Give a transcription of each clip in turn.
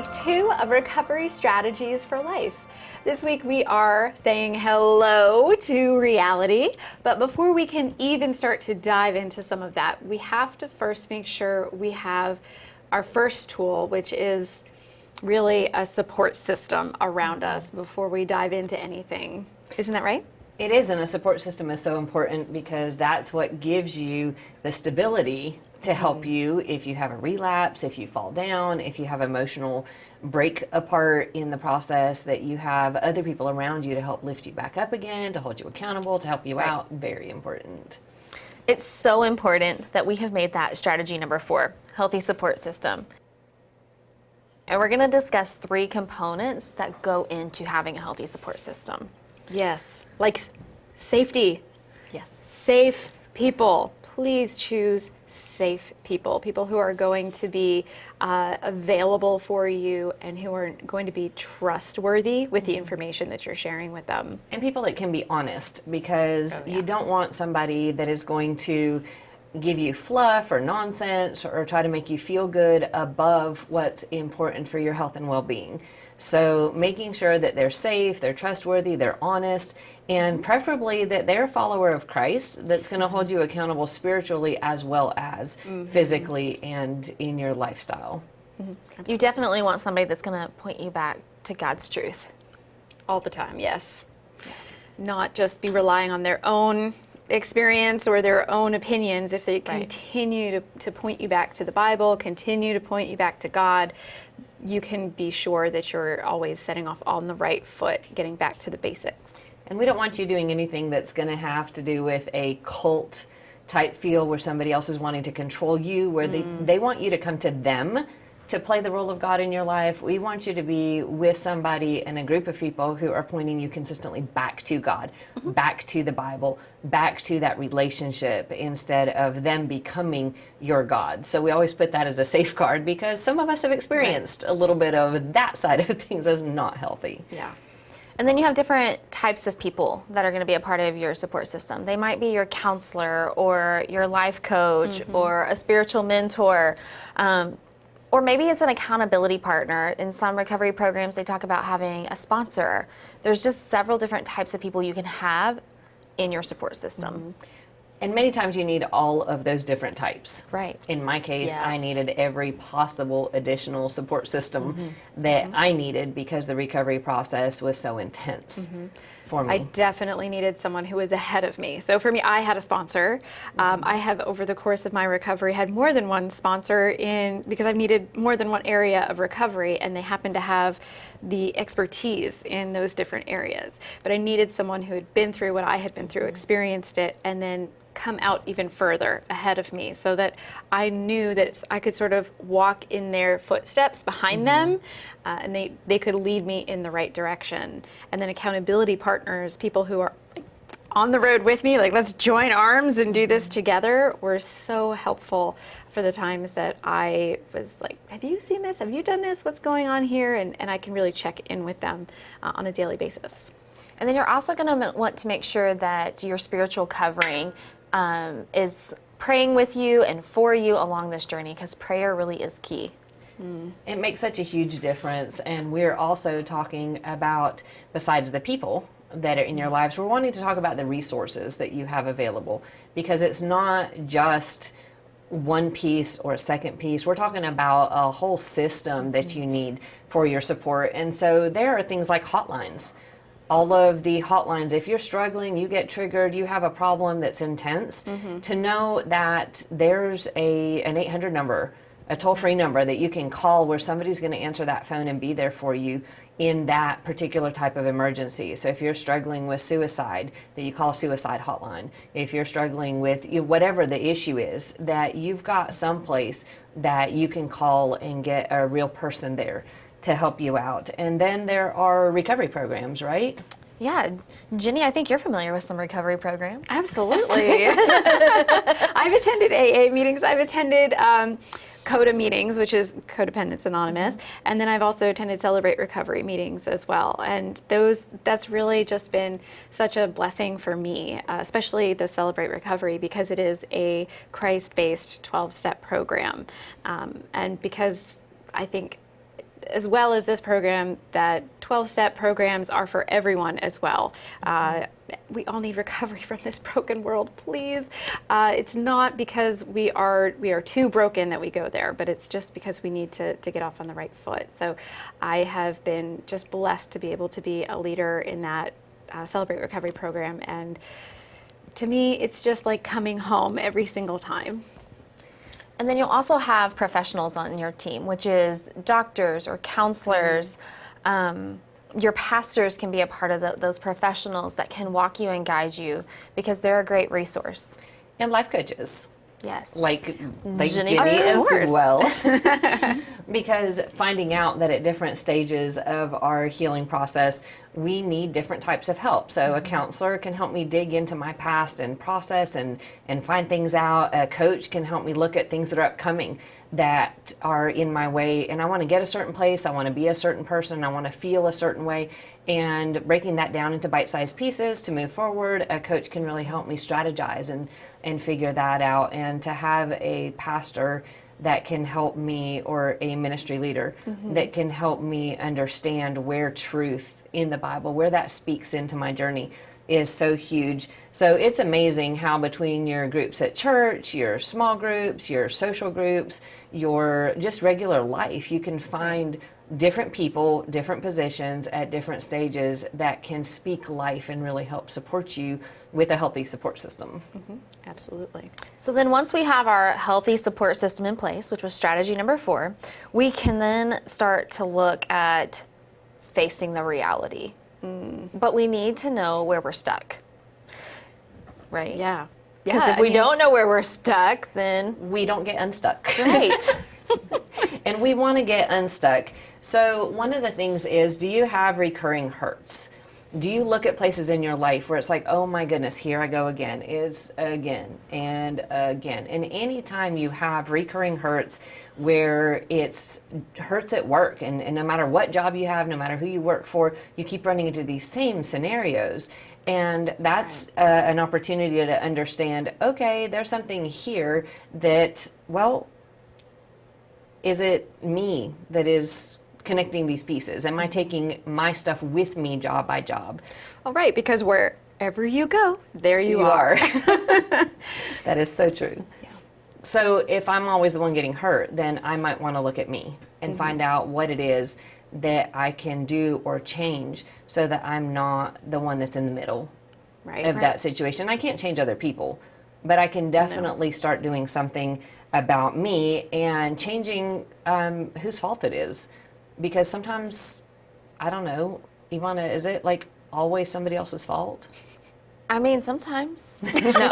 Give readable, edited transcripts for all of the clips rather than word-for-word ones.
week 2 of Recovery Strategies for Life. This week we are saying hello to reality, but before we can even start to dive into some of that, we have to first make sure we have our first tool, which is really a support system around us before we dive into anything. Isn't that right? It is, and a support system is so important because that's what gives you the stability to help you if you have a relapse, if you fall down, if you have emotional break apart in the process, that you have other people around you to help lift you back up again, to hold you accountable, to help you out. Very important. It's so important that we have made that strategy number 4, healthy support system. And we're going to discuss 3 components that go into having a healthy support system. Yes, like safety. Yes. Safe people. Please choose safe people. People who are going to be available for you and who are going to be trustworthy with the information that you're sharing with them. And people that can be honest, because you don't want somebody that is going to give you fluff or nonsense or try to make you feel good above what's important for your health and well-being. So making sure that they're safe, they're trustworthy, they're honest, and preferably that they're a follower of Christ that's going to hold you accountable spiritually as well as physically and in your lifestyle. You definitely want somebody that's going to point you back to God's truth. All the time, yes. Not just be relying on their own experience or their own opinions. If they continue to point you back to the Bible, continue to point you back to God, you can be sure that you're always setting off on the right foot, getting back to the basics. And we don't want you doing anything that's going to have to do with a cult type feel where somebody else is wanting to control you, where they want you to come to them to play the role of God in your life. We want you to be with somebody and a group of people who are pointing you consistently back to God, back to the Bible, back to that relationship, instead of them becoming your God. So we always put that as a safeguard because some of us have experienced a little bit of that side of things as not healthy. Yeah. And then you have different types of people that are going to be a part of your support system. They might be your counselor or your life coach or a spiritual mentor. Or maybe it's an accountability partner. In some recovery programs, they talk about having a sponsor. There's just several different types of people you can have in your support system. And many times you need all of those different types. Right. In my case, I needed every possible additional support system that I needed because the recovery process was so intense for me. I definitely needed someone who was ahead of me. So for me, I had a sponsor. I have, over the course of my recovery, had more than one sponsor because I've needed more than one area of recovery, and they happen to have the expertise in those different areas. But I needed someone who had been through what I had been through, experienced it, and then come out even further ahead of me, so that I knew that I could sort of walk in their footsteps behind them, and they could lead me in the right direction. And then accountability partners, people who are on the road with me, like, let's join arms and do this together, were so helpful for the times that I was like, have you seen this? Have you done this? What's going on here? And I can really check in with them on a daily basis. And then you're also going to want to make sure that your spiritual covering is praying with you and for you along this journey, because prayer really is key. It makes such a huge difference. And we're also talking about, besides the people that are in your lives, we're wanting to talk about the resources that you have available, because it's not just one piece or a second piece. We're talking about a whole system that you need for your support. And so there are things like hotlines. All of the hotlines, if you're struggling, you get triggered, you have a problem that's intense, to know that there's an 800 number, a toll-free number that you can call, where somebody's going to answer that phone and be there for you in that particular type of emergency. So if you're struggling with suicide, that you call suicide hotline. If you're struggling with whatever the issue is, that you've got someplace that you can call and get a real person there to help you out. And then there are recovery programs, right? Yeah. Ginny, I think you're familiar with some recovery programs. Absolutely. I've attended AA meetings. I've attended CODA meetings, which is Codependence Anonymous, and then I've also attended Celebrate Recovery meetings as well. And that's really just been such a blessing for me, especially the Celebrate Recovery, because it is a Christ-based 12-step program. And because I think as well as this program, that 12-step programs are for everyone as well. We all need recovery from this broken world, please. It's not because we are too broken that we go there, but it's just because we need to get off on the right foot. So I have been just blessed to be able to be a leader in that Celebrate Recovery program. And to me, it's just like coming home every single time. And then you'll also have professionals on your team, which is doctors or counselors. Your pastors can be a part of those professionals that can walk you and guide you, because they're a great resource. And life coaches. Yes. Like Ginny, Ginny of as course. well. Because finding out that at different stages of our healing process, we need different types of help. So a counselor can help me dig into my past and process and find things out. A coach can help me look at things that are upcoming that are in my way. And I want to get a certain place. I want to be a certain person. I want to feel a certain way. And breaking that down into bite-sized pieces to move forward, a coach can really help me strategize and figure that out. And to have a pastor that can help me, or a ministry leader that can help me understand where truth in the Bible, where that speaks into my journey, is so huge. So it's amazing how between your groups at church, your small groups, your social groups, your just regular life, you can find different people, different positions at different stages that can speak life and really help support you with a healthy support system. Absolutely. So then once we have our healthy support system in place, which was strategy number 4, we can then start to look at facing the reality. But we need to know where we're stuck, right? Yeah. Because if we don't know where we're stuck, then We don't get unstuck. right. And we want to get unstuck. So one of the things is, do you have recurring hurts? Do you look at places in your life where it's like, oh my goodness, here I go again, is again and again. And anytime you have recurring hurts where it's hurts at work, and no matter what job you have, no matter who you work for, you keep running into these same scenarios. And that's an opportunity to understand, okay, there's something here that, well, is it me that is connecting these pieces? Am I taking my stuff with me job by job? All right, because wherever you go, there you are. That is so true. Yeah. So if I'm always the one getting hurt, then I might want to look at me and find out what it is that I can do or change so that I'm not the one that's in the middle of that situation. I can't change other people, but I can definitely start doing something about me and changing whose fault it is. Because sometimes, I don't know, Evonna, is it like always somebody else's fault? I mean, sometimes. No,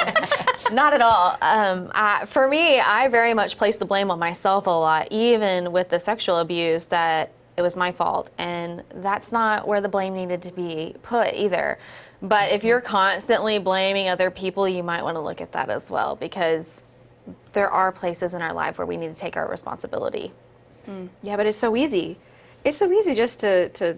not at all. For me, I very much place the blame on myself a lot, even with the sexual abuse, that it was my fault. And that's not where the blame needed to be put either. But if you're constantly blaming other people, you might want to look at that as well, because there are places in our life where we need to take our responsibility. Yeah, but it's so easy. It's so easy just to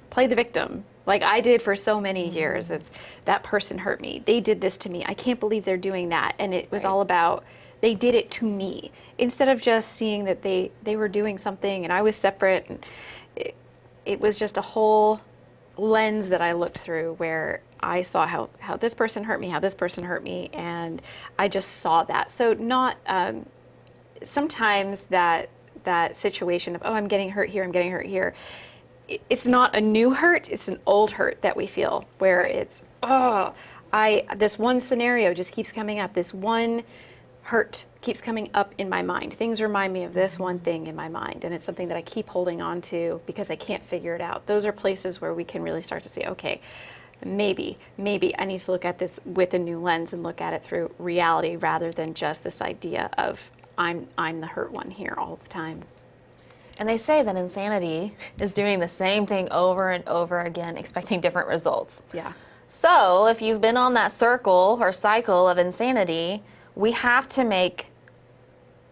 play the victim, like I did for so many years. It's that person hurt me. They did this to me. I can't believe they're doing that. And it was all about, they did it to me, instead of just seeing that they were doing something and I was separate. And it was just a whole lens that I looked through where I saw how this person hurt me, how this person hurt me, and I just saw that. So not sometimes that situation of, oh, I'm getting hurt here, I'm getting hurt here. It's not a new hurt, it's an old hurt that we feel, where it's, this one scenario just keeps coming up. This one hurt keeps coming up in my mind. Things remind me of this one thing in my mind, and it's something that I keep holding on to because I can't figure it out. Those are places where we can really start to say, okay, maybe I need to look at this with a new lens and look at it through reality rather than just this idea of I'm the hurt one here all the time. And they say that insanity is doing the same thing over and over again, expecting different results. Yeah. So if you've been on that circle or cycle of insanity, we have to make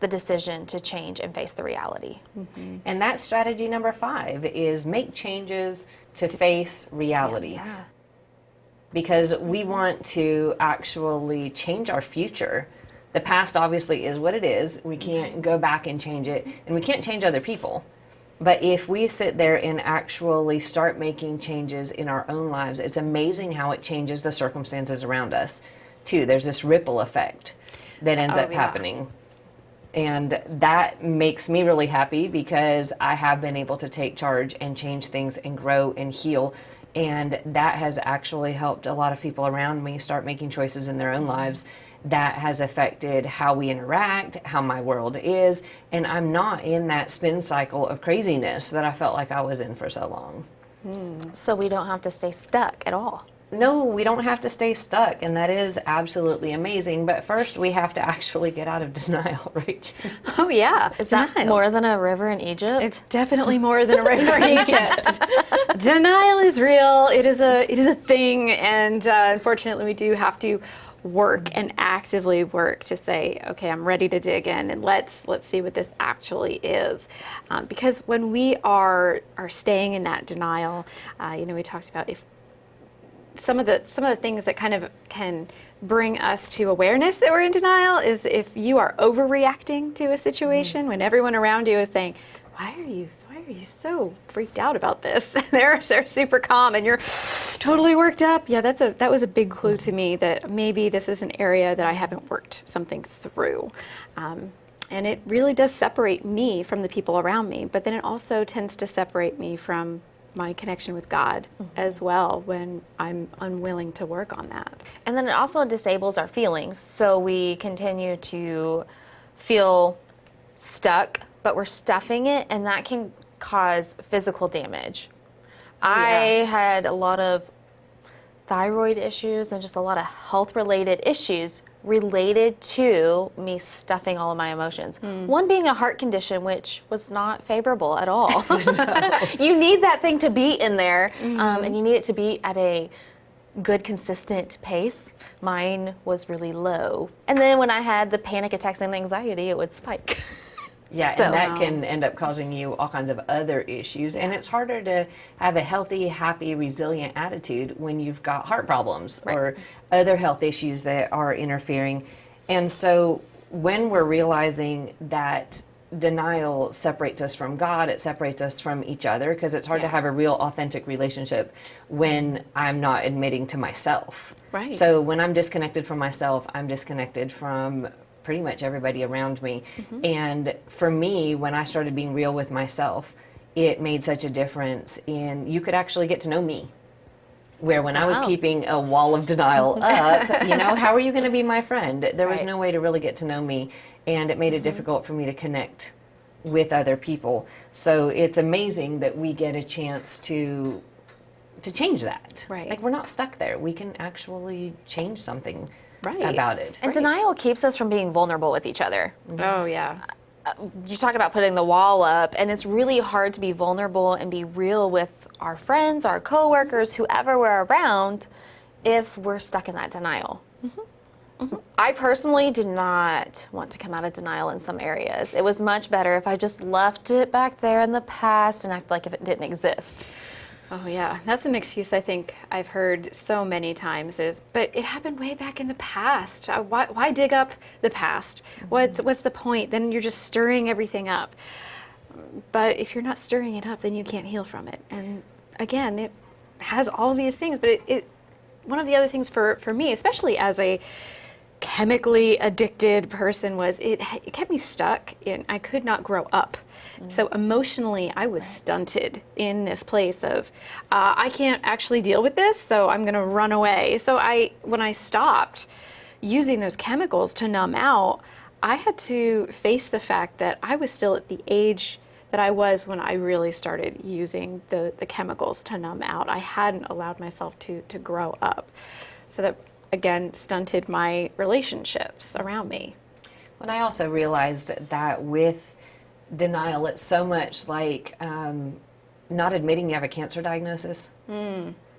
the decision to change and face the reality. And that's strategy number 5, is make changes to face reality. Yeah. Because we want to actually change our future. The past obviously is what it is. We can't go back and change it, and we can't change other people. But if we sit there and actually start making changes in our own lives, it's amazing how it changes the circumstances around us, too. There's this ripple effect that ends up happening. And that makes me really happy because I have been able to take charge and change things and grow and heal. And that has actually helped a lot of people around me start making choices in their own lives that has affected how we interact, how my world is. And I'm not in that spin cycle of craziness that I felt like I was in for so long. So we don't have to stay stuck at all. No, we don't have to stay stuck, and that is absolutely amazing. But first, we have to actually get out of denial, right? Oh yeah, Is that more than a river in Egypt? It's definitely more than a river in Egypt. Denial is real. It is a thing, and unfortunately, we do have to work and actively work to say, okay, I'm ready to dig in, and let's see what this actually is. Because when we are staying in that denial, we talked about if some of the things that kind of can bring us to awareness that we're in denial is if you are overreacting to a situation when everyone around you is saying, why are you so freaked out about this? they're super calm and you're totally worked up. Yeah, that was a big clue to me that maybe this is an area that I haven't worked something through. And it really does separate me from the people around me, but then it also tends to separate me from my connection with God as well when I'm unwilling to work on that. And then it also disables our feelings. So we continue to feel stuck, but we're stuffing it, and that can cause physical damage. I had a lot of thyroid issues and just a lot of health-related issues related to me stuffing all of my emotions. One being a heart condition, which was not favorable at all. You need that thing to be in there, and you need it to be at a good, consistent pace. Mine was really low. And then when I had the panic attacks and anxiety, it would spike. Yeah, and that can end up causing you all kinds of other issues. And it's harder to have a healthy, happy, resilient attitude when you've got heart problems or other health issues that are interfering. And so when we're realizing that denial separates us from God, it separates us from each other, because it's hard to have a real authentic relationship when I'm not admitting to myself. Right. So when I'm disconnected from myself, I'm disconnected from pretty much everybody around me. And for me, when I started being real with myself, it made such a difference in, you could actually get to know me. Where when I was keeping a wall of denial up, how are you going to be my friend? There was no way to really get to know me, and it made it difficult for me to connect with other people. So it's amazing that we get a chance to change that. Right. Like, we're not stuck there. We can actually change something about it. And denial keeps us from being vulnerable with each other. Oh yeah. You talk about putting the wall up, and it's really hard to be vulnerable and be real with our friends, our coworkers, whoever we're around, if we're stuck in that denial. I personally did not want to come out of denial in some areas. It was much better if I just left it back there in the past and act like if it didn't exist. Oh yeah, that's an excuse I think I've heard so many times but it happened way back in the past. Why dig up the past? What's the point? Then you're just stirring everything up. But if you're not stirring it up, then you can't heal from it. And again, it has all these things, but it one of the other things for me, especially as a chemically addicted person, was it kept me stuck and I could not grow up. So emotionally, I was stunted in this place of, I can't actually deal with this, so I'm going to run away. So when I stopped using those chemicals to numb out, I had to face the fact that I was still at the age that I was when I really started using the chemicals to numb out. I hadn't allowed myself to grow up. So that, again, stunted my relationships around me. And I also realized that with denial, it's so much like not admitting you have a cancer diagnosis.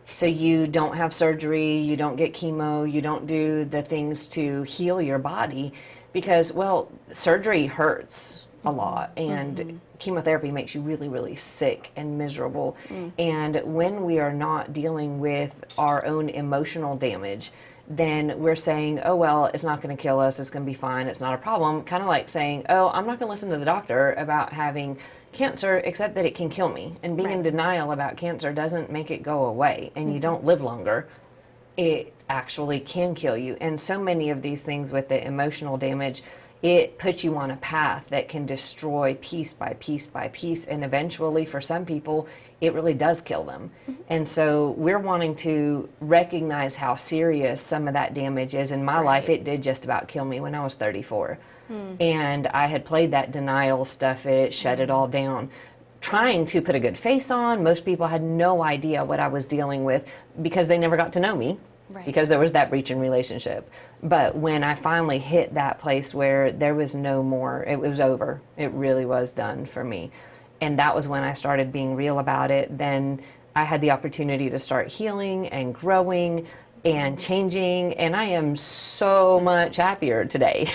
So you don't have surgery, you don't get chemo, you don't do the things to heal your body because, well, surgery hurts a lot, and chemotherapy makes you really, really sick and miserable. And when we are not dealing with our own emotional damage, then we're saying, oh, well, it's not going to kill us. It's going to be fine. It's not a problem. Kind of like saying, oh, I'm not going to listen to the doctor about having cancer, except that it can kill me. And being in denial about cancer doesn't make it go away, and you don't live longer. It actually can kill you. And so many of these things with the emotional damage, it puts you on a path that can destroy piece by piece by piece. And eventually, for some people, it really does kill them. And so we're wanting to recognize how serious some of that damage is. In my life, it did just about kill me when I was 34. And I had played that denial stuff, it shut it all down. Trying to put a good face on, most people had no idea what I was dealing with because they never got to know me. Because there was that breach in relationship. But when I finally hit that place where there was no more, it was over. It really was done for me. And that was when I started being real about it. Then I had the opportunity to start healing and growing and changing. And I am so much happier today.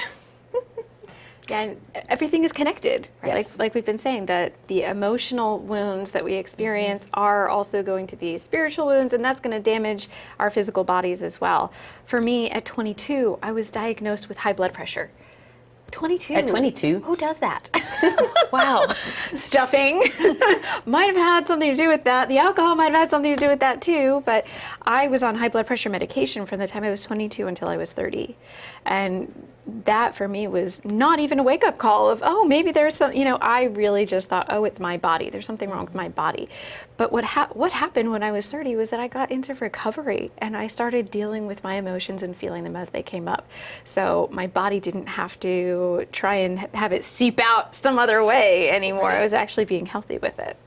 And everything is connected, right? Yes. Like we've been saying, that the emotional wounds that we experience are also going to be spiritual wounds, and that's going to damage our physical bodies as well. For me, at 22, I was diagnosed with high blood pressure. 22. At 22? Who does that? Wow. Stuffing might have had something to do with that. The alcohol might have had something to do with that too, but I was on high blood pressure medication from the time I was 22 until I was 30. And that for me was not even a wake-up call of, oh, maybe there's some, I really just thought, oh, it's my body. There's something wrong with my body. But what happened when I was 30 was that I got into recovery and I started dealing with my emotions and feeling them as they came up. So my body didn't have to try and have it seep out some other way anymore. I was actually being healthy with it.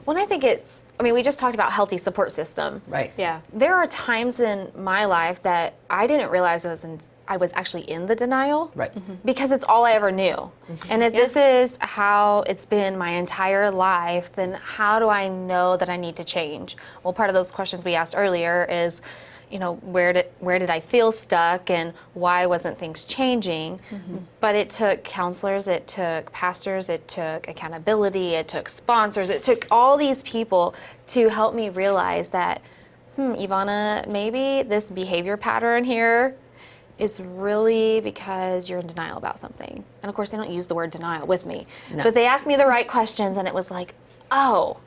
Well, I think we just talked about healthy support system. Right. Yeah. There are times in my life that I didn't realize I was actually in the denial. Right. Because it's all I ever knew. And if this is how it's been my entire life, then how do I know that I need to change? Well, part of those questions we asked earlier is, where did I feel stuck and why wasn't things changing? But it took counselors, it took pastors, it took accountability, it took sponsors, it took all these people to help me realize that, Evonna, maybe this behavior pattern here is really because you're in denial about something. And of course, they don't use the word denial with me, but they asked me the right questions and it was like, oh,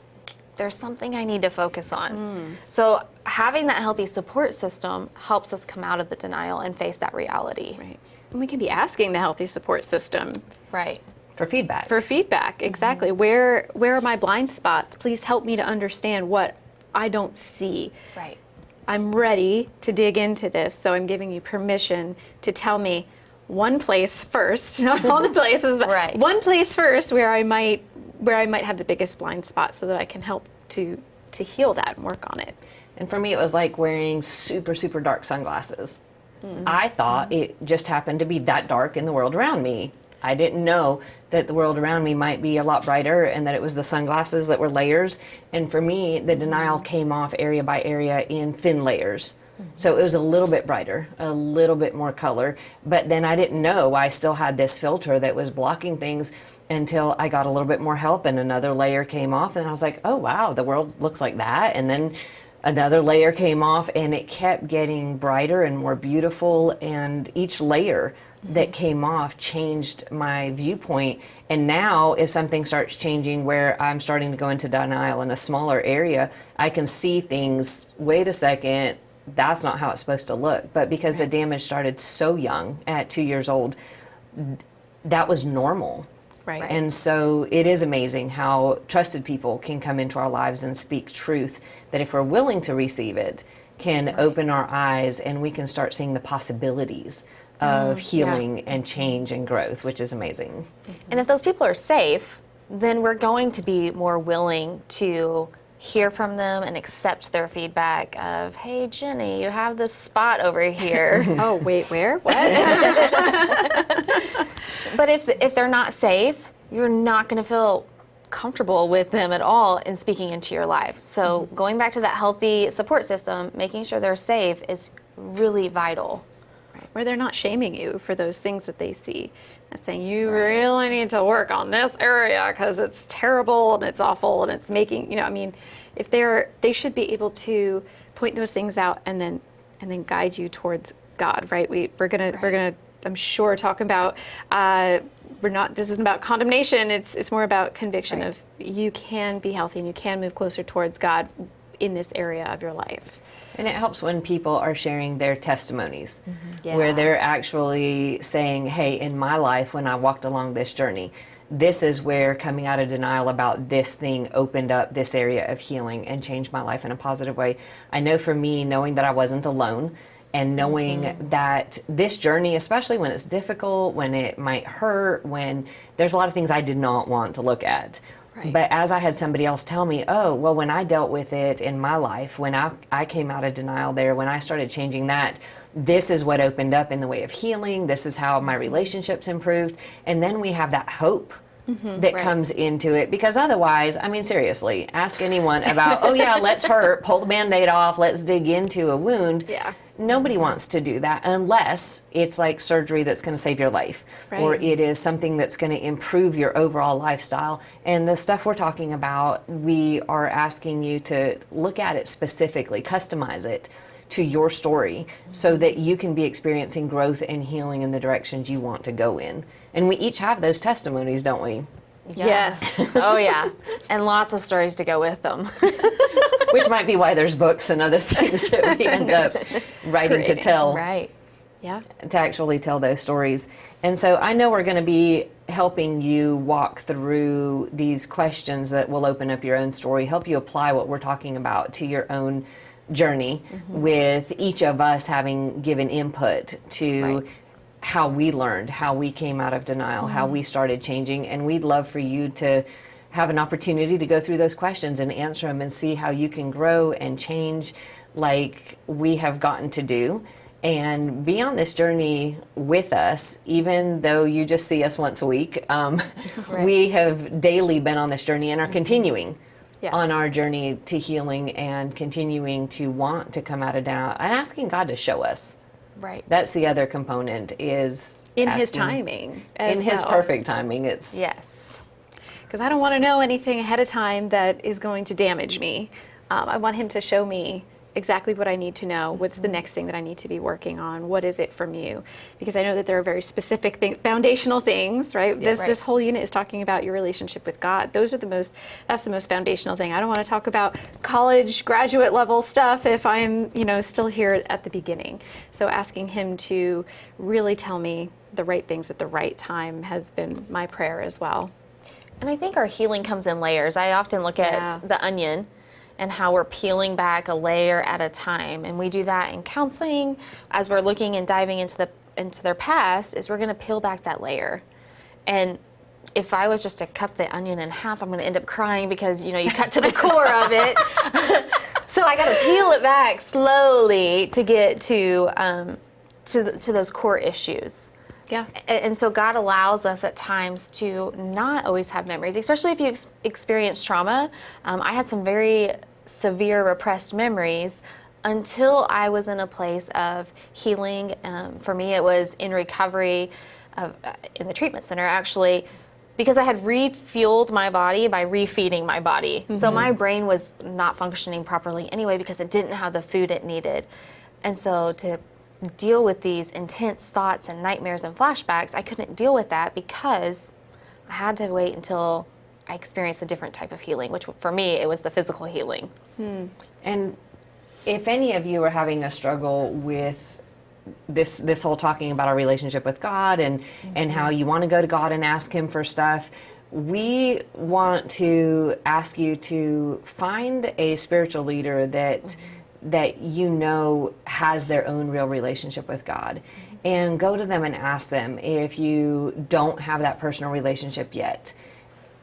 there's something I need to focus on. So having that healthy support system helps us come out of the denial and face that reality. Right. And we can be asking the healthy support system Right. For feedback. for feedback. Exactly. Where are my blind spots? Please help me to understand what I don't see. Right. I'm ready to dig into this, so I'm giving you permission to tell me one place first, not all the places, but Right. one place first where I might have the biggest blind spot, so that I can help to heal that and work on it. And for me, it was like wearing super, super dark sunglasses. I thought it just happened to be that dark in the world around me. I didn't know that the world around me might be a lot brighter and that it was the sunglasses that were layers. And for me, the denial came off area by area in thin layers. So it was a little bit brighter, a little bit more color. But then I didn't know I still had this filter that was blocking things until I got a little bit more help and another layer came off. And I was like, oh, wow, the world looks like that. And then another layer came off and it kept getting brighter and more beautiful. And each layer that came off changed my viewpoint. And now if something starts changing where I'm starting to go into denial in a smaller area, I can see things, wait a second, that's not how it's supposed to look. But because the damage started so young, at 2 years old, that was normal. Right. And so it is amazing how trusted people can come into our lives and speak truth that if we're willing to receive it, can open our eyes and we can start seeing the possibilities of healing and change and growth, which is amazing. And if those people are safe, then we're going to be more willing to hear from them and accept their feedback of, hey, Ginny, you have this spot over here. Oh, wait, where? What? But if they're not safe, you're not going to feel comfortable with them at all in speaking into your life. So going back to that healthy support system, making sure they're safe is really vital. Where they're not shaming you for those things that they see. And saying, you really need to work on this area because it's terrible and it's awful and it's making, if they should be able to point those things out and then and then guide you towards God, right? We're gonna I'm sure talk about this isn't about condemnation, it's more about conviction of you can be healthy and you can move closer towards God in this area of your life. And it helps when people are sharing their testimonies, Yeah. where they're actually saying, hey, in my life, when I walked along this journey, this is where coming out of denial about this thing opened up this area of healing and changed my life in a positive way. I know for me, knowing that I wasn't alone and knowing that this journey, especially when it's difficult, when it might hurt, when there's a lot of things I did not want to look at. Right. But as I had somebody else tell me, oh, well, when I dealt with it in my life, when I came out of denial there, when I started changing that, this is what opened up in the way of healing. This is how my relationships improved. And then we have that hope that comes into it. Because otherwise, I mean, seriously, ask anyone about, oh, yeah, let's hurt, pull the Band-Aid off, let's dig into a wound. Yeah. Nobody wants to do that unless it's like surgery that's going to save your life, or it is something that's going to improve your overall lifestyle. And the stuff we're talking about, we are asking you to look at it specifically, customize it to your story so that you can be experiencing growth and healing in the directions you want to go in. And we each have those testimonies, don't we? Yes. Oh, yeah. And lots of stories to go with them. Which might be why there's books and other things that we end up writing to tell. Right. Yeah. To actually tell those stories. And so I know we're going to be helping you walk through these questions that will open up your own story, help you apply what we're talking about to your own journey, with each of us having given input to how we learned, how we came out of denial, how we started changing. And we'd love for you to have an opportunity to go through those questions and answer them and see how you can grow and change like we have gotten to do, and be on this journey with us, even though you just see us once a week. We have daily been on this journey and are continuing on our journey to healing and continuing to want to come out of doubt and asking God to show us. Right. That's the other component, is In His asking- timing. As in His well. perfect timing. It's Yes. Because I don't want to know anything ahead of time that is going to damage me. I want Him to show me exactly what I need to know. What's the next thing that I need to be working on? What is it from you? Because I know that there are very specific foundational things, right? This whole unit is talking about your relationship with God. That's the most foundational thing. I don't want to talk about college, graduate level stuff if I'm, still here at the beginning. So asking Him to really tell me the right things at the right time has been my prayer as well. And I think our healing comes in layers. I often look at the onion and how we're peeling back a layer at a time. And we do that in counseling as we're looking and diving into their past, is we're going to peel back that layer. And if I was just to cut the onion in half, I'm going to end up crying because, you cut to the core of it. So I got to peel it back slowly to get to those core issues. Yeah. And so God allows us at times to not always have memories, especially if you experience trauma. I had some very severe repressed memories until I was in a place of healing. For me, it was in recovery in the treatment center, actually, because I had refueled my body by refeeding my body. So my brain was not functioning properly anyway because it didn't have the food it needed. And so to deal with these intense thoughts and nightmares and flashbacks, I couldn't deal with that because I had to wait until I experienced a different type of healing, which for me, it was the physical healing. And if any of you are having a struggle with this whole talking about our relationship with God and how you want to go to God and ask Him for stuff, we want to ask you to find a spiritual leader that has their own real relationship with God, and go to them and ask them. If you don't have that personal relationship yet,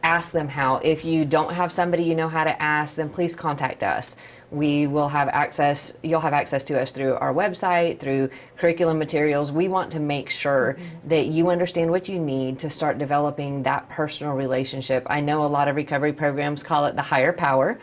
ask them how. If you don't have somebody you know how to ask, then please contact us. We will have access, you'll have access to us through our website, through curriculum materials. We want to make sure that you understand what you need to start developing that personal relationship. I know a lot of recovery programs call it the higher power.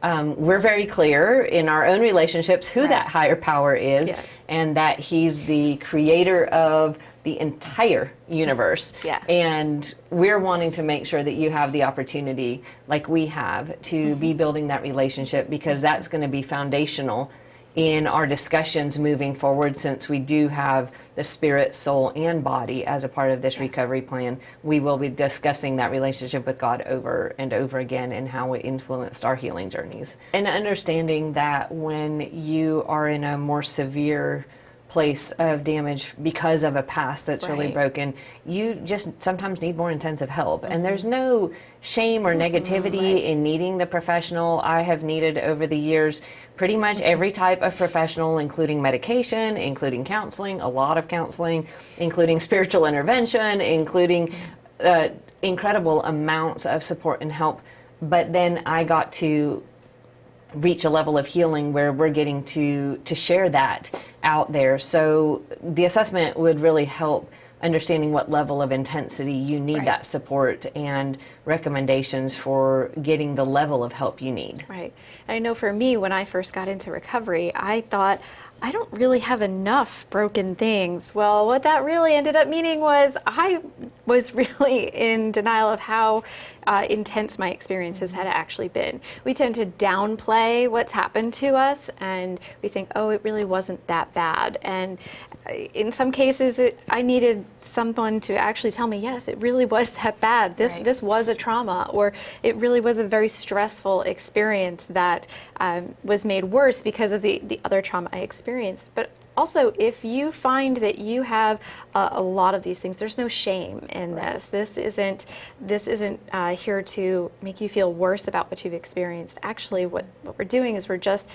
We're very clear in our own relationships who that higher power is, and that He's the creator of the entire universe. And we're wanting to make sure that you have the opportunity, like we have, to be building that relationship, because that's going to be foundational in our discussions moving forward, since we do have the spirit, soul, and body as a part of this recovery plan, we will be discussing that relationship with God over and over again and how it influenced our healing journeys. And understanding that when you are in a more severe place of damage because of a past that's really Right. broken, you just sometimes need more intensive help. And there's no shame or negativity in needing the professional. I have needed over the years pretty much every type of professional, including medication, including counseling, a lot of counseling, including spiritual intervention, including incredible amounts of support and help. But then I got to reach a level of healing where we're getting to share that out there. So the assessment would really help understanding what level of intensity you need Right. that support and recommendations for getting the level of help you need. Right. And I know for me, when I first got into recovery, I thought, I don't really have enough broken things. Well, what that really ended up meaning was I was really in denial of how intense my experiences had actually been. We tend to downplay what's happened to us, and we think, oh, it really wasn't that bad. And in some cases, I needed someone to actually tell me, yes, it really was that bad. This was a trauma, or it really was a very stressful experience that was made worse because of the other trauma I experienced. But also, if you find that you have a lot of these things, there's no shame in this. This isn't here to make you feel worse about what you've experienced. Actually, what we're doing is we're just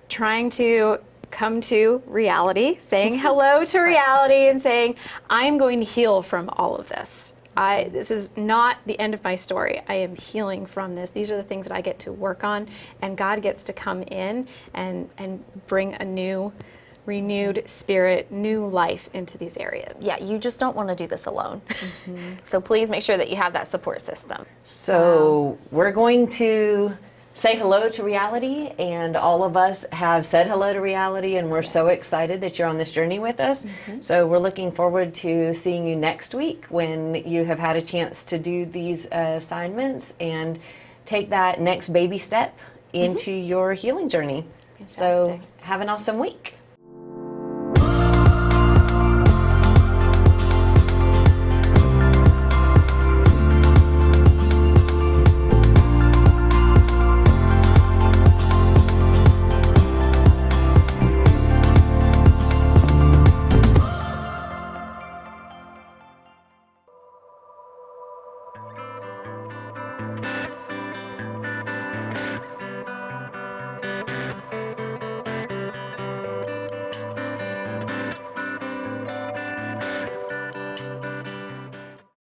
trying to come to reality, saying hello to reality, and saying, I'm going to heal from all of this. This is not the end of my story. I am healing from this. These are the things that I get to work on, and God gets to come in and bring a new, renewed spirit, new life into these areas. Yeah, you just don't want to do this alone. So please make sure that you have that support system. So we're going to say hello to reality, and all of us have said hello to reality, and we're so excited that you're on this journey with us. So we're looking forward to seeing you next week when you have had a chance to do these assignments and take that next baby step into your healing journey. So Fantastic. have an awesome week.